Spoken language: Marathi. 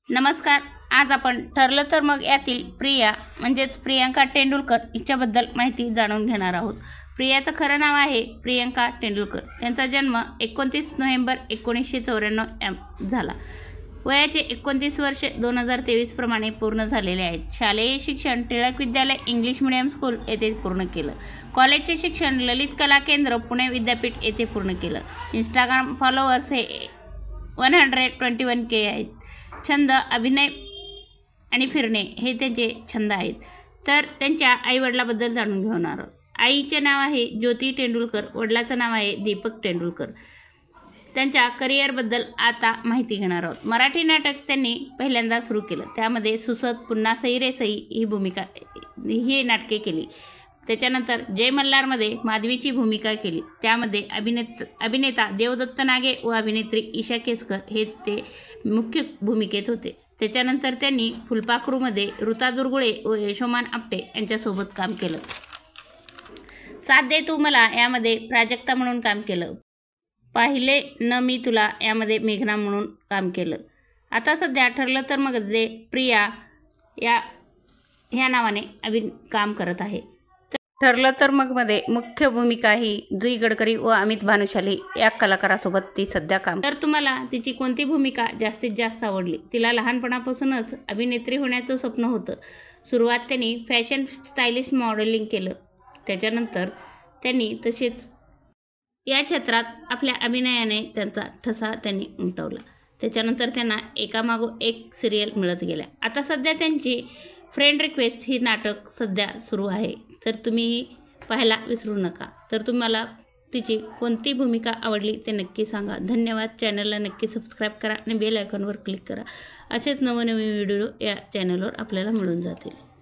नमस्कार. आज आपण ठरलं तर मग यातील प्रिया म्हणजेच प्रियांका तेंडुलकर हिच्याबद्दल माहिती जाणून घेणार आहोत. प्रियाचं खरं नाव आहे प्रियांका तेंडुलकर. त्यांचा जन्म 29 नोव्हेंबर 1994 झाला. वयाचे 29 वर्षे 2023 प्रमाणे पूर्ण झालेले आहेत. शालेय शिक्षण टिळक विद्यालय इंग्लिश मिडियम स्कूल येथे पूर्ण केलं. कॉलेजचे शिक्षण ललित कला केंद्र पुणे विद्यापीठ येथे पूर्ण केलं. इंस्टाग्राम फॉलोअर्स हे 121K आहेत. छंद अभिनय आणि फिरणे हे त्यांचे छंद आहेत. तर त्यांच्या आईवडिलाबद्दल जाणून घेणार आहोत. आईचे नाव आहे ज्योती तेंडुलकर, वडिलाचं नाव आहे दीपक तेंडुलकर. त्यांच्या करिअरबद्दल आता माहिती घेणार आहोत. मराठी नाटक त्यांनी पहिल्यांदा सुरू केलं. त्यामध्ये सुसत, पुन्हा सई रे सई ही नाटके केली. त्याच्यानंतर जय मल्हारमध्ये माधवीची भूमिका केली. त्यामध्ये अभिनेता देवदत्त नागे व अभिनेत्री ईशा केसकर हे ते मुख्य भूमिकेत होते. त्याच्यानंतर त्यांनी फुलपाखरूमध्ये ऋता दुर्गुळे व यशोमान आपटे यांच्यासोबत काम केलं. साथ दे तू मला यामध्ये प्राजक्ता म्हणून काम केलं. पाहिले न मी तुला यामध्ये मेघना म्हणून काम केलं. आता सध्या ठरलं तर मग प्रिया ह्या नावाने काम करत आहे. ठरलं तर मग मध्ये मुख्य भूमिका ही जुई गडकरी व अमित भानुशाली या कलाकारासोबत ती सध्या काम. तर तुम्हाला तिची कोणती भूमिका जास्तीत जास्त आवडली? तिला लहानपणापासूनच अभिनेत्री होण्याचं स्वप्न होतं. सुरुवात त्यांनी फॅशन स्टायलिस्ट मॉडेलिंग केलं. त्याच्यानंतर त्यांनी तसेच या क्षेत्रात आपल्या अभिनयाने त्यांचा ठसा त्यांनी उमटवला. त्याच्यानंतर त्यांना एकामागोन एक सिरियल मिळत गेल्या. आता सध्या त्यांची फ्रेंड रिक्वेस्ट ही नाटक सध्या सुरू आहे. तर तुम्ही पाहायला विसरू नका. तर तुम्हाला तिची कोणती भूमिका आवडली ते नक्की सांगा. धन्यवाद. चॅनलला नक्की सबस्क्राईब करा आणि बेल आयकॉनवर क्लिक करा. असेच नवनवीन व्हिडिओ या चॅनलवर आपल्याला मिळून जातील.